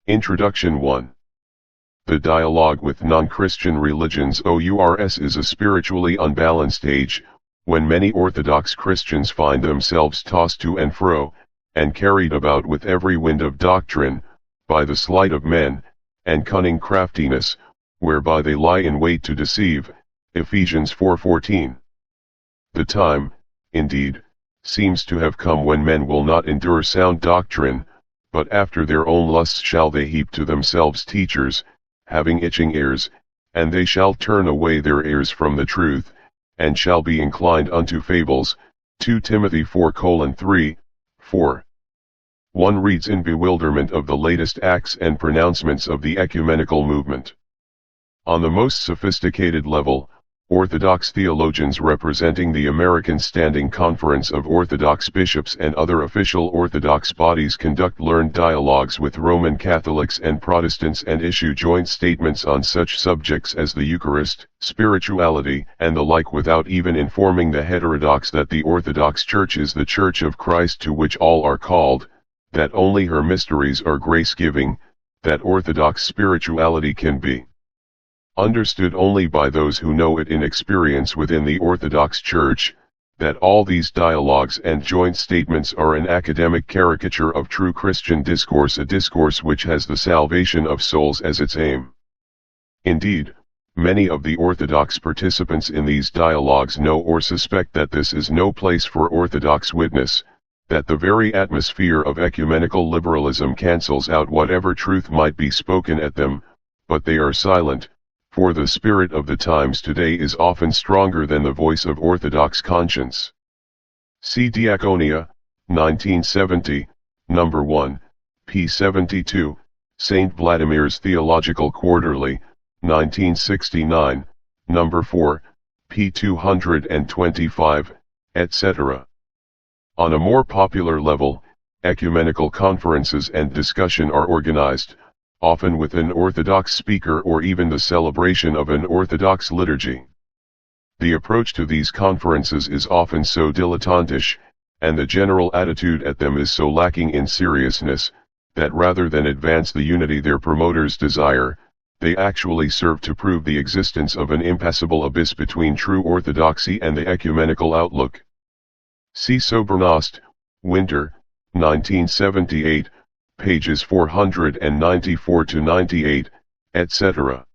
Introduction 1. The dialogue with non-Christian religions OURS is a spiritually unbalanced age, when many Orthodox Christians find themselves tossed to and fro, and carried about with every wind of doctrine, by the sleight of men, and cunning craftiness, whereby they lie in wait to deceive. Ephesians 4:14. The time, indeed, seems to have come when men will not endure sound doctrine, but after their own lusts shall they heap to themselves teachers, having itching ears, and they shall turn away their ears from the truth, and shall be inclined unto fables. 2 Timothy 4:3, 4. One reads in bewilderment of the latest acts and pronouncements of the ecumenical movement. On the most sophisticated level, Orthodox theologians representing the American Standing Conference of Orthodox Bishops and other official Orthodox bodies conduct learned dialogues with Roman Catholics and Protestants and issue joint statements on such subjects as the Eucharist, spirituality, and the like, without even informing the heterodox that the Orthodox Church is the Church of Christ to which all are called, that only her mysteries are grace-giving, that Orthodox spirituality can be understood only by those who know it in experience within the Orthodox Church, that all these dialogues and joint statements are an academic caricature of true Christian discourse, a discourse which has the salvation of souls as its aim. Indeed, many of the Orthodox participants in these dialogues know or suspect that this is no place for Orthodox witness, that the very atmosphere of ecumenical liberalism cancels out whatever truth might be spoken at them, but they are silent, for the spirit of the times today is often stronger than the voice of Orthodox conscience. See Diaconia, 1970, No. 1, p. 72, St. Vladimir's Theological Quarterly, 1969, No. 4, p. 225, etc. On a more popular level, ecumenical conferences and discussion are organized, often with an Orthodox speaker or even the celebration of an Orthodox liturgy. The approach to these conferences is often so dilettantish, and the general attitude at them is so lacking in seriousness, that rather than advance the unity their promoters desire, they actually serve to prove the existence of an impassable abyss between true orthodoxy and the ecumenical outlook. See Sobernost, Winter, 1978, pages 494-98, etc.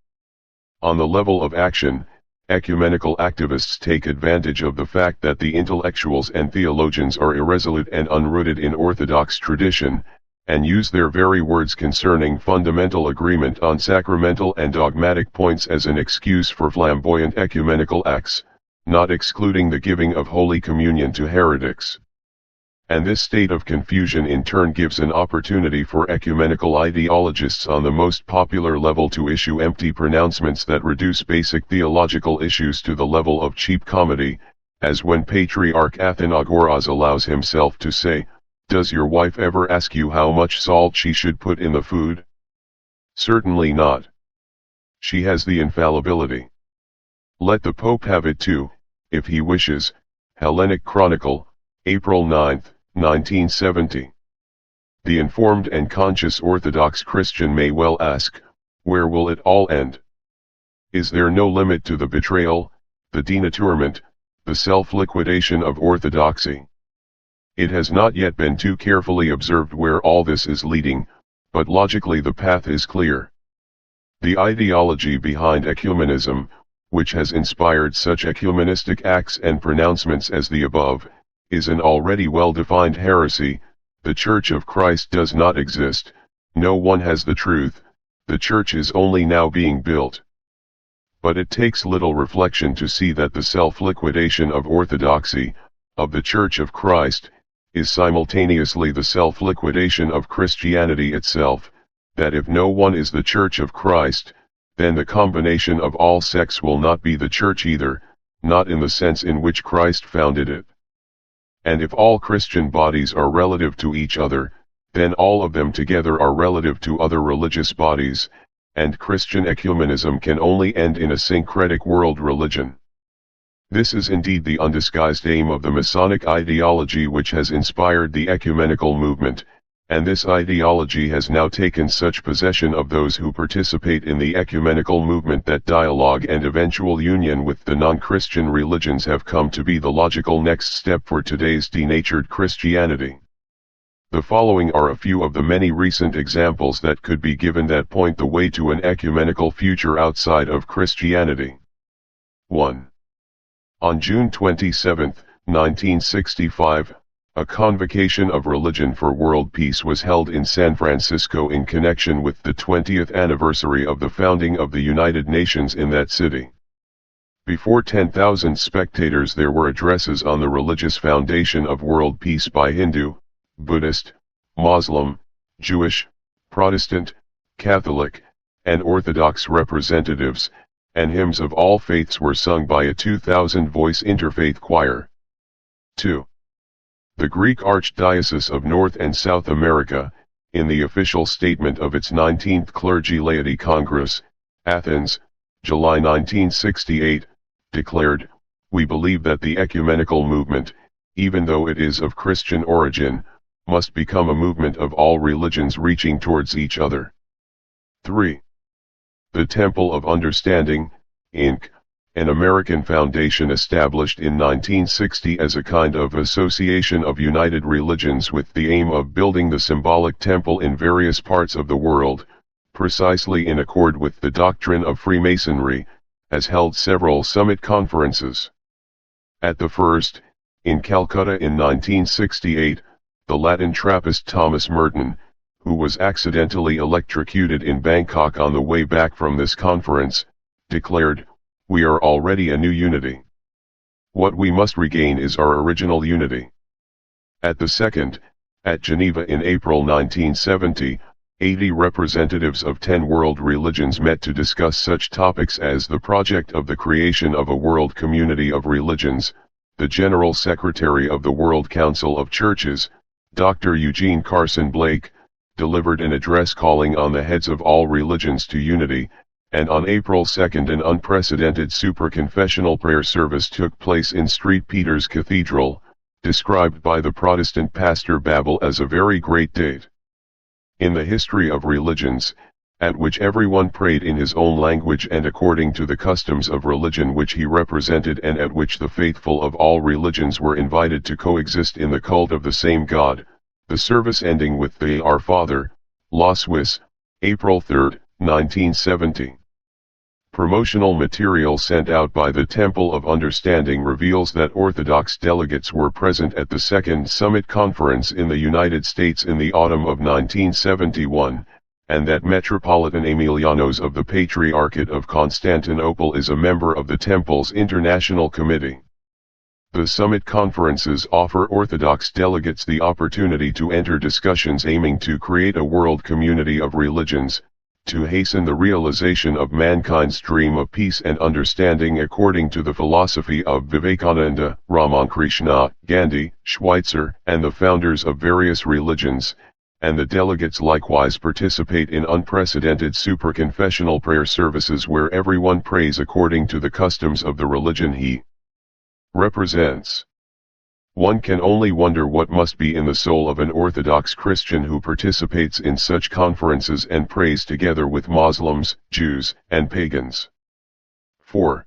On the level of action, ecumenical activists take advantage of the fact that the intellectuals and theologians are irresolute and unrooted in Orthodox tradition, and use their very words concerning fundamental agreement on sacramental and dogmatic points as an excuse for flamboyant ecumenical acts, not excluding the giving of Holy Communion to heretics. And this state of confusion in turn gives an opportunity for ecumenical ideologists on the most popular level to issue empty pronouncements that reduce basic theological issues to the level of cheap comedy, as when Patriarch Athenagoras allows himself to say, "Does your wife ever ask you how much salt she should put in the food?" Certainly not. She has the infallibility. Let the Pope have it too, if he wishes. Hellenic Chronicle, April 9, 1970. The informed and conscious Orthodox Christian may well ask, where will it all end? Is there no limit to the betrayal, the denaturation, the self-liquidation of orthodoxy? It has not yet been too carefully observed where all this is leading, but logically the path is clear. The ideology behind ecumenism, which has inspired such ecumenistic acts and pronouncements as the above, is an already well-defined heresy. The Church of Christ does not exist, no one has the truth, the Church is only now being built. But it takes little reflection to see that the self-liquidation of orthodoxy, of the Church of Christ, is simultaneously the self-liquidation of Christianity itself, that if no one is the Church of Christ, then the combination of all sects will not be the Church either, not in the sense in which Christ founded it. And if all Christian bodies are relative to each other, then all of them together are relative to other religious bodies, and Christian ecumenism can only end in a syncretic world religion. This is indeed the undisguised aim of the Masonic ideology which has inspired the ecumenical movement, and this ideology has now taken such possession of those who participate in the ecumenical movement that dialogue and eventual union with the non-Christian religions have come to be the logical next step for today's denatured Christianity. The following are a few of the many recent examples that could be given that point the way to an ecumenical future outside of Christianity. 1. On June 27, 1965, a convocation of religion for world peace was held in San Francisco in connection with the 20th anniversary of the founding of the United Nations in that city. Before 10,000 spectators there were addresses on the religious foundation of world peace by Hindu, Buddhist, Muslim, Jewish, Protestant, Catholic, and Orthodox representatives, and hymns of all faiths were sung by a 2,000-voice interfaith choir. 2. The Greek Archdiocese of North and South America, in the official statement of its 19th Clergy Laity Congress, Athens, July 1968, declared, "We believe that the ecumenical movement, even though it is of Christian origin, must become a movement of all religions reaching towards each other." 3. The Temple of Understanding, Inc., an American foundation established in 1960 as a kind of association of united religions with the aim of building the symbolic temple in various parts of the world, precisely in accord with the doctrine of Freemasonry, has held several summit conferences. At the first, in Calcutta in 1968, the Latin Trappist Thomas Merton, who was accidentally electrocuted in Bangkok on the way back from this conference, declared, "We are already a new unity. What we must regain is our original unity." At the second, at Geneva in April 1970, 80 representatives of 10 world religions met to discuss such topics as the project of the creation of a world community of religions. The General Secretary of the World Council of Churches, Dr. Eugene Carson Blake, delivered an address calling on the heads of all religions to unity, and on April 2 an unprecedented super-confessional prayer service took place in St. Peter's Cathedral, described by the Protestant pastor Babel as a very great date in the history of religions, at which everyone prayed in his own language and according to the customs of religion which he represented, and at which the faithful of all religions were invited to coexist in the cult of the same God, the service ending with the Our Father, La Suisse, April 3, 1970. Promotional material sent out by the Temple of Understanding reveals that Orthodox delegates were present at the Second Summit Conference in the United States in the autumn of 1971, and that Metropolitan Emilianos of the Patriarchate of Constantinople is a member of the Temple's International Committee. The summit conferences offer Orthodox delegates the opportunity to enter discussions aiming to create a world community of religions, to hasten the realization of mankind's dream of peace and understanding according to the philosophy of Vivekananda, Ramakrishna, Gandhi, Schweitzer, and the founders of various religions, and the delegates likewise participate in unprecedented super-confessional prayer services where everyone prays according to the customs of the religion he represents. One can only wonder what must be in the soul of an Orthodox Christian who participates in such conferences and prays together with Muslims, Jews, and pagans. 4.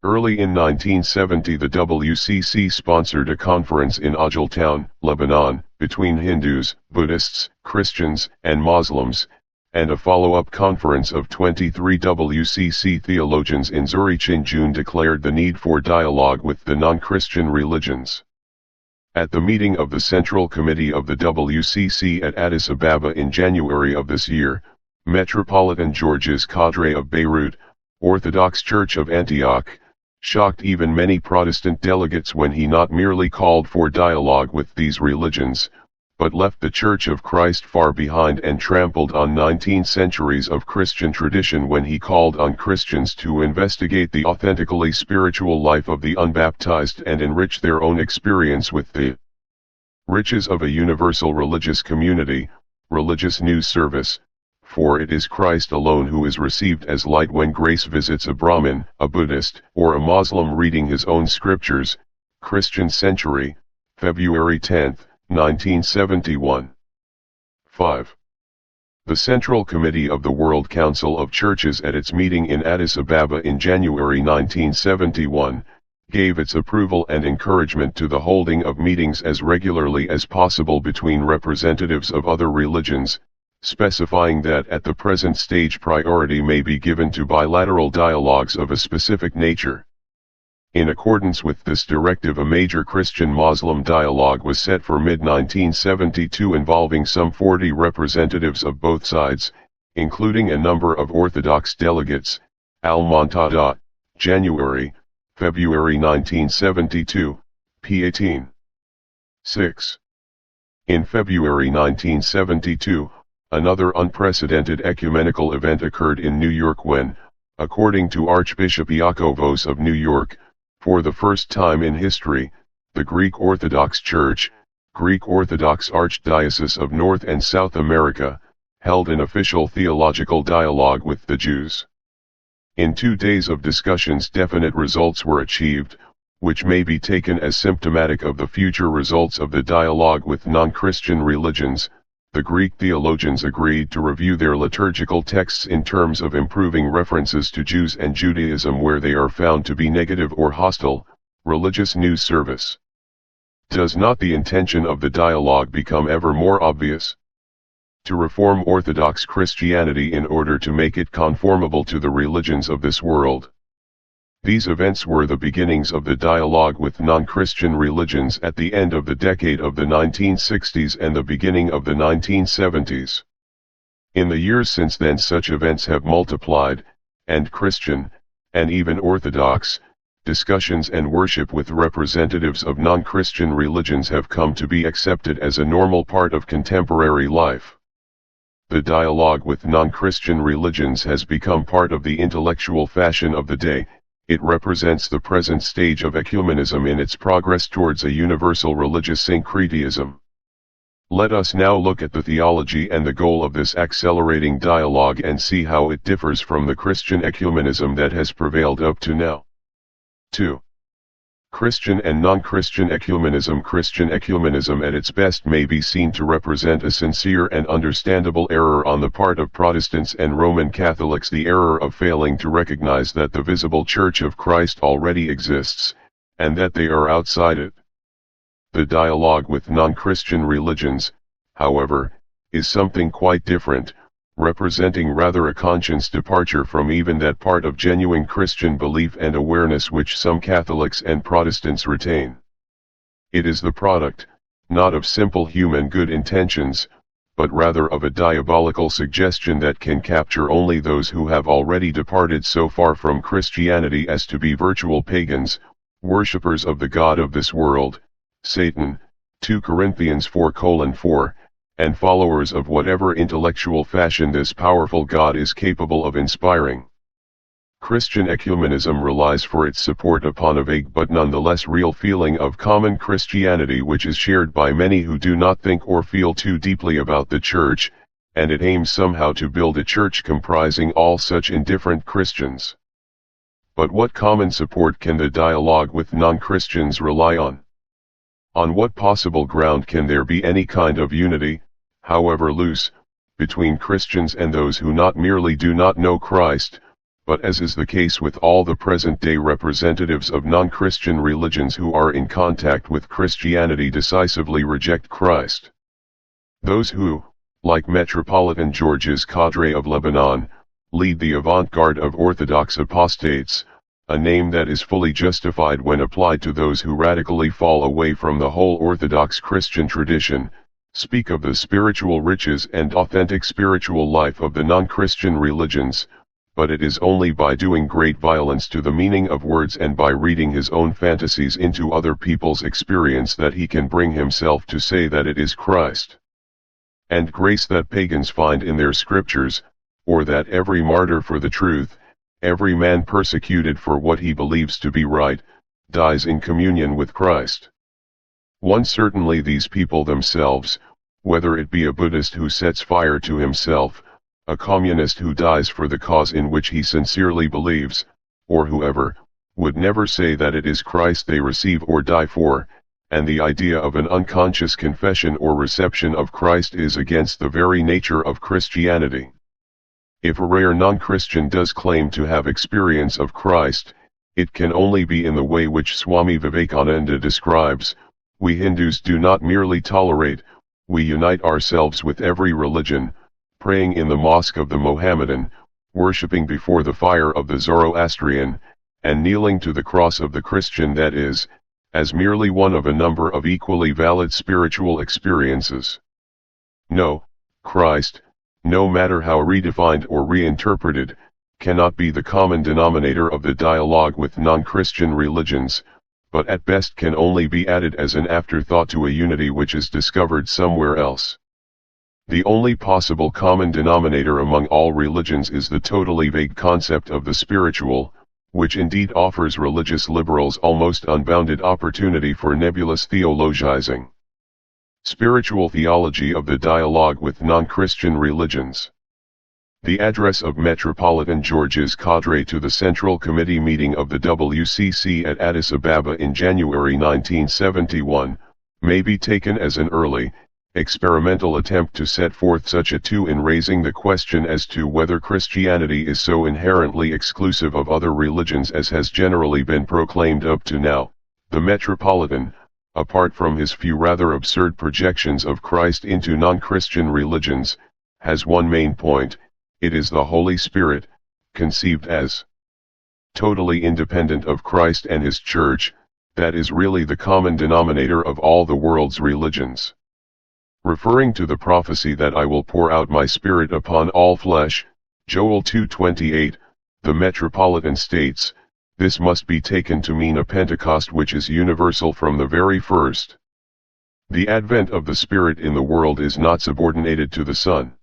Early in 1970 the WCC sponsored a conference in Ajiltown, Lebanon, between Hindus, Buddhists, Christians, and Muslims, and a follow-up conference of 23 WCC theologians in Zurich in June declared the need for dialogue with the non-Christian religions. At the meeting of the Central Committee of the WCC at Addis Ababa in January of this year, Metropolitan Georges Cadre of Beirut, Orthodox Church of Antioch, shocked even many Protestant delegates when he not merely called for dialogue with these religions, but left the Church of Christ far behind and trampled on 19 centuries of Christian tradition when he called on Christians to investigate the authentically spiritual life of the unbaptized and enrich their own experience with the riches of a universal religious community, religious news service, for it is Christ alone who is received as light when grace visits a Brahmin, a Buddhist, or a Muslim reading his own scriptures. Christian Century, February 10, 1971. 5. The Central Committee of the World Council of Churches at its meeting in Addis Ababa in January 1971, gave its approval and encouragement to the holding of meetings as regularly as possible between representatives of other religions, specifying that at the present stage priority may be given to bilateral dialogues of a specific nature. In accordance with this directive, a major Christian-Muslim dialogue was set for mid-1972 involving some 40 representatives of both sides, including a number of Orthodox delegates. Al-Muntada, January, February 1972, p. 18. 6. In February 1972, another unprecedented ecumenical event occurred in New York when, according to Archbishop Iakovos of New York, for the first time in history, the Greek Orthodox Church, Greek Orthodox Archdiocese of North and South America, held an official theological dialogue with the Jews. In 2 days of discussions, definite results were achieved, which may be taken as symptomatic of the future results of the dialogue with non-Christian religions. The Greek theologians agreed to review their liturgical texts in terms of improving references to Jews and Judaism where they are found to be negative or hostile. Religious news service. Does not the intention of the dialogue become ever more obvious? To reform Orthodox Christianity in order to make it conformable to the religions of this world. These events were the beginnings of the dialogue with non-Christian religions at the end of the decade of the 1960s and the beginning of the 1970s. In the years since then, such events have multiplied, and Christian, and even Orthodox, discussions and worship with representatives of non-Christian religions have come to be accepted as a normal part of contemporary life. The dialogue with non-Christian religions has become part of the intellectual fashion of the day. It represents the present stage of ecumenism in its progress towards a universal religious syncretism. Let us now look at the theology and the goal of this accelerating dialogue and see how it differs from the Christian ecumenism that has prevailed up to now. 2. Christian and non-Christian ecumenism. Christian ecumenism at its best may be seen to represent a sincere and understandable error on the part of Protestants and Roman Catholics, the error of failing to recognize that the visible Church of Christ already exists, and that they are outside it. The dialogue with non-Christian religions, however, is something quite different, representing rather a conscious departure from even that part of genuine Christian belief and awareness which some Catholics and Protestants retain. It is the product, not of simple human good intentions, but rather of a diabolical suggestion that can capture only those who have already departed so far from Christianity as to be virtual pagans, worshippers of the God of this world, Satan, 2 Corinthians 4:4, and followers of whatever intellectual fashion this powerful God is capable of inspiring. Christian ecumenism relies for its support upon a vague but nonetheless real feeling of common Christianity which is shared by many who do not think or feel too deeply about the Church, and it aims somehow to build a church comprising all such indifferent Christians. But what common support can the dialogue with non-Christians rely on? On what possible ground can there be any kind of unity, however loose, between Christians and those who not merely do not know Christ, but as is the case with all the present-day representatives of non-Christian religions who are in contact with Christianity decisively reject Christ? Those who, like Metropolitan George's cadre of Lebanon, lead the avant-garde of Orthodox apostates, a name that is fully justified when applied to those who radically fall away from the whole Orthodox Christian tradition, speak of the spiritual riches and authentic spiritual life of the non-Christian religions, but it is only by doing great violence to the meaning of words and by reading his own fantasies into other people's experience that he can bring himself to say that it is Christ and grace that pagans find in their scriptures, or that every martyr for the truth, every man persecuted for what he believes to be right, dies in communion with Christ. Certainly these people themselves, whether it be a Buddhist who sets fire to himself, a communist who dies for the cause in which he sincerely believes, or whoever, would never say that it is Christ they receive or die for, and the idea of an unconscious confession or reception of Christ is against the very nature of Christianity. If a rare non-Christian does claim to have experience of Christ, it can only be in the way which Swami Vivekananda describes. We Hindus do not merely tolerate, we unite ourselves with every religion, praying in the mosque of the Mohammedan, worshipping before the fire of the Zoroastrian, and kneeling to the cross of the Christian, that is, as merely one of a number of equally valid spiritual experiences. No, Christ, no matter how redefined or reinterpreted, cannot be the common denominator of the dialogue with non-Christian religions, but at best can only be added as an afterthought to a unity which is discovered somewhere else. The only possible common denominator among all religions is the totally vague concept of the spiritual, which indeed offers religious liberals almost unbounded opportunity for nebulous theologizing. Spiritual theology of the dialogue with non-Christian religions. The address of Metropolitan George's Cadre to the Central Committee meeting of the WCC at Addis Ababa in January 1971, may be taken as an early, experimental attempt to set forth such a tool in raising the question as to whether Christianity is so inherently exclusive of other religions as has generally been proclaimed up to now. The Metropolitan, apart from his few rather absurd projections of Christ into non-Christian religions, has one main point. It is the Holy Spirit, conceived as totally independent of Christ and his Church, that is really the common denominator of all the world's religions. Referring to the prophecy that I will pour out my Spirit upon all flesh, Joel 2:28, the Metropolitan states, this must be taken to mean a Pentecost which is universal from the very first. The advent of the Spirit in the world is not subordinated to the Son.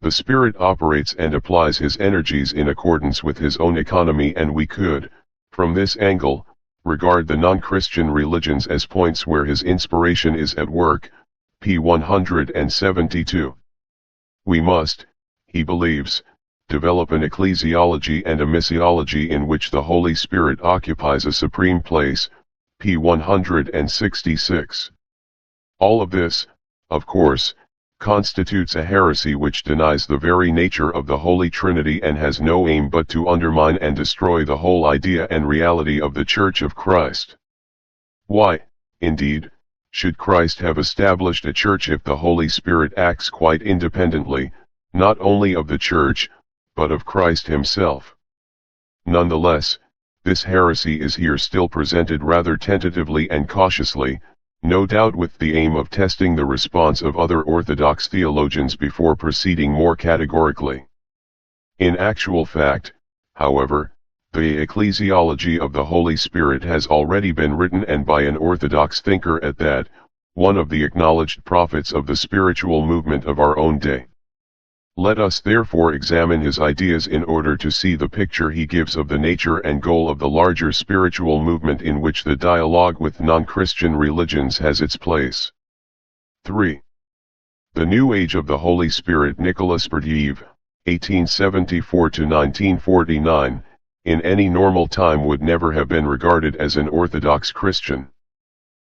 The Spirit operates and applies his energies in accordance with his own economy, and we could, from this angle, regard the non-Christian religions as points where his inspiration is at work. p. 172. We must, he believes, develop an ecclesiology and a missiology in which the Holy Spirit occupies a supreme place. p. 166. All of this, of course, constitutes a heresy which denies the very nature of the Holy Trinity and has no aim but to undermine and destroy the whole idea and reality of the Church of Christ. Why, indeed, should Christ have established a church if the Holy Spirit acts quite independently, not only of the Church, but of Christ himself? Nonetheless, this heresy is here still presented rather tentatively and cautiously, no doubt with the aim of testing the response of other Orthodox theologians before proceeding more categorically. In actual fact, however, the ecclesiology of the Holy Spirit has already been written, and by an Orthodox thinker at that, one of the acknowledged prophets of the spiritual movement of our own day. Let us therefore examine his ideas in order to see the picture he gives of the nature and goal of the larger spiritual movement in which the dialogue with non-Christian religions has its place. 3. The New Age of the Holy Spirit. Nicholas Berdyaev, 1874–1949, in any normal time would never have been regarded as an Orthodox Christian.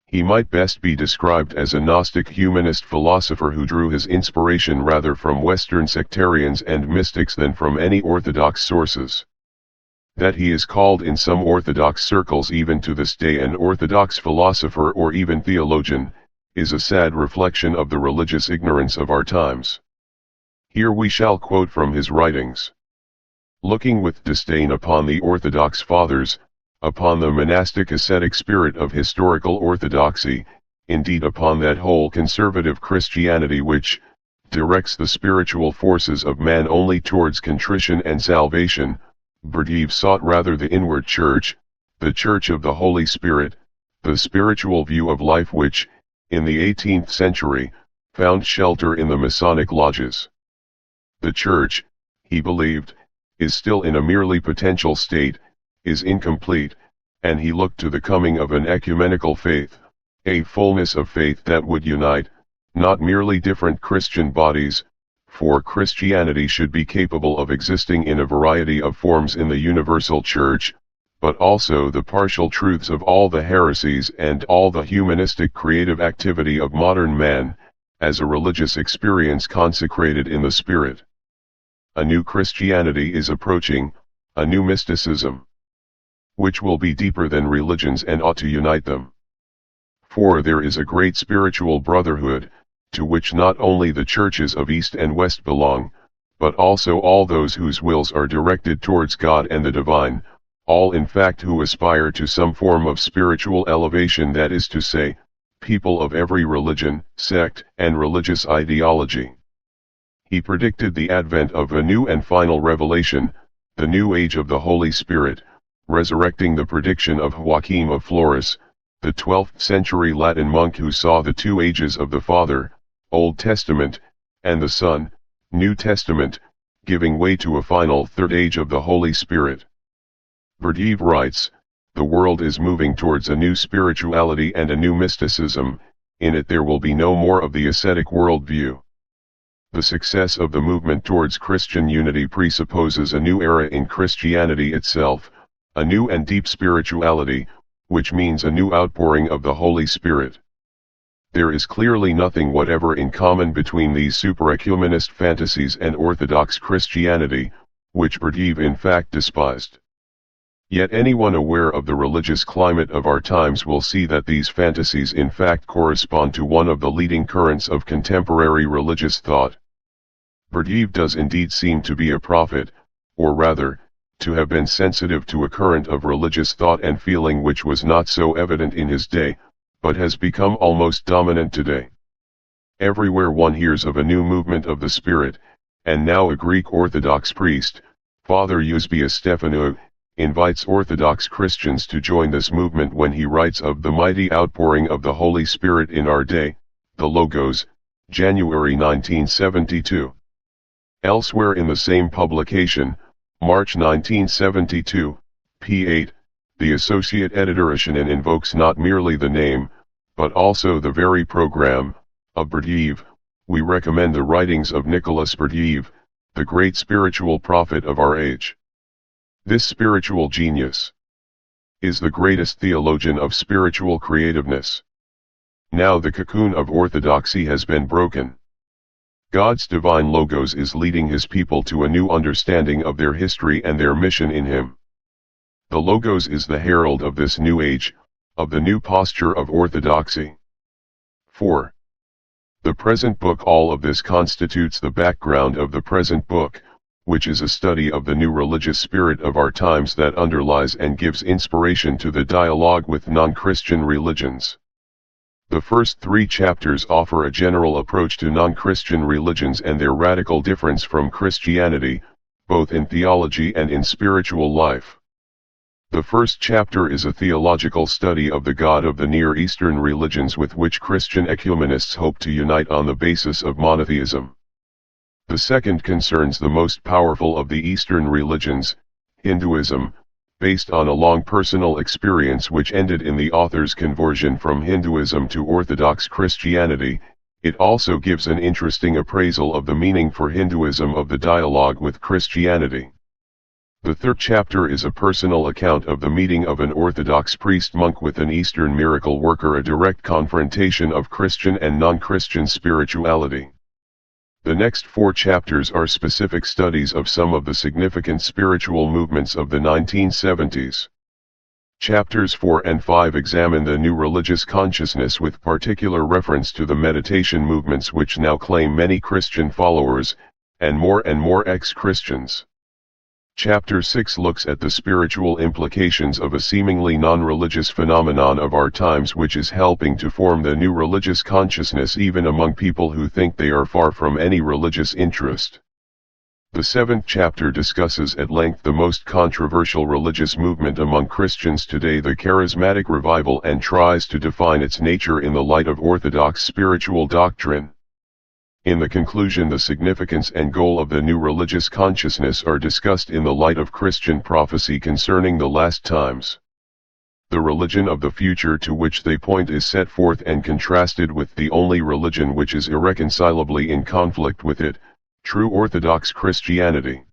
He might best be described as a Gnostic humanist philosopher who drew his inspiration rather from Western sectarians and mystics than from any Orthodox sources. That he is called in some Orthodox circles even to this day an Orthodox philosopher or even theologian, is a sad reflection of the religious ignorance of our times. Here we shall quote from his writings. Looking with disdain upon the Orthodox Fathers, upon the monastic ascetic spirit of historical orthodoxy, indeed upon that whole conservative Christianity which directs the spiritual forces of man only towards contrition and salvation, Berdyaev sought rather the inward church, the Church of the Holy Spirit, the spiritual view of life which, in the 18th century, found shelter in the Masonic lodges. The Church, he believed, is still in a merely potential state, is incomplete, and he looked to the coming of an ecumenical faith, a fullness of faith that would unite, not merely different Christian bodies, for Christianity should be capable of existing in a variety of forms in the universal Church, but also the partial truths of all the heresies and all the humanistic creative activity of modern man, as a religious experience consecrated in the Spirit. A new Christianity is approaching, a new mysticism, which will be deeper than religions and ought to unite them. For there is a great spiritual brotherhood, to which not only the churches of East and West belong, but also all those whose wills are directed towards God and the divine, all in fact who aspire to some form of spiritual elevation, that is to say, people of every religion, sect, and religious ideology. He predicted the advent of a new and final revelation, the new age of the Holy Spirit, resurrecting the prediction of Joachim of Flores, the 12th century Latin monk who saw the two ages of the Father, Old Testament, and the Son, New Testament, giving way to a final third age of the Holy Spirit. Berdiev writes, "The world is moving towards a new spirituality and a new mysticism. In it there will be no more of the ascetic worldview." The success of the movement towards Christian unity presupposes a new era in Christianity itself, a new and deep spirituality, which means a new outpouring of the Holy Spirit. There is clearly nothing whatever in common between these super-ecumenist fantasies and Orthodox Christianity, which Berdiev in fact despised. Yet anyone aware of the religious climate of our times will see that these fantasies in fact correspond to one of the leading currents of contemporary religious thought. Berdiev does indeed seem to be a prophet, or rather, to have been sensitive to a current of religious thought and feeling which was not so evident in his day, but has become almost dominant today. Everywhere one hears of a new movement of the Spirit, and now a Greek Orthodox priest, Father Eusebius Stephanou, invites Orthodox Christians to join this movement when he writes of the mighty outpouring of the Holy Spirit in our day, the Logos, January 1972. Elsewhere in the same publication, March 1972, p. 8, the associate editor Ashinen invokes not merely the name, but also the very program, of Berdiev. We recommend the writings of Nicholas Berdiev, the great spiritual prophet of our age. This spiritual genius is the greatest theologian of spiritual creativeness. Now the cocoon of orthodoxy has been broken. God's divine Logos is leading his people to a new understanding of their history and their mission in him. The Logos is the herald of this new age, of the new posture of orthodoxy. 4. The present book. All of this constitutes the background of the present book, which is a study of the new religious spirit of our times that underlies and gives inspiration to the dialogue with non-Christian religions. The first 3 chapters offer a general approach to non-Christian religions and their radical difference from Christianity, both in theology and in spiritual life. The first chapter is a theological study of the God of the Near Eastern religions with which Christian ecumenists hope to unite on the basis of monotheism. The second concerns the most powerful of the Eastern religions, Hinduism, based on a long personal experience which ended in the author's conversion from Hinduism to Orthodox Christianity. It also gives an interesting appraisal of the meaning for Hinduism of the dialogue with Christianity. The third chapter is a personal account of the meeting of an Orthodox priest-monk with an Eastern miracle worker, a direct confrontation of Christian and non-Christian spirituality. The next 4 chapters are specific studies of some of the significant spiritual movements of the 1970s. Chapters 4 and 5 examine the new religious consciousness with particular reference to the meditation movements which now claim many Christian followers, and more ex-Christians. Chapter 6 looks at the spiritual implications of a seemingly non-religious phenomenon of our times which is helping to form the new religious consciousness even among people who think they are far from any religious interest. The 7th chapter discusses at length the most controversial religious movement among Christians today, the Charismatic Revival, and tries to define its nature in the light of Orthodox spiritual doctrine. In the conclusion, the significance and goal of the new religious consciousness are discussed in the light of Christian prophecy concerning the last times. The religion of the future to which they point is set forth and contrasted with the only religion which is irreconcilably in conflict with it, true Orthodox Christianity.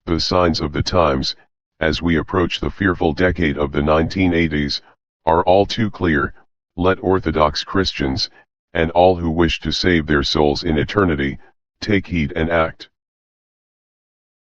The signs of the times, as we approach the fearful decade of the 1980s, are all too clear. Let Orthodox Christians, and all who wish to save their souls in eternity, take heed and act.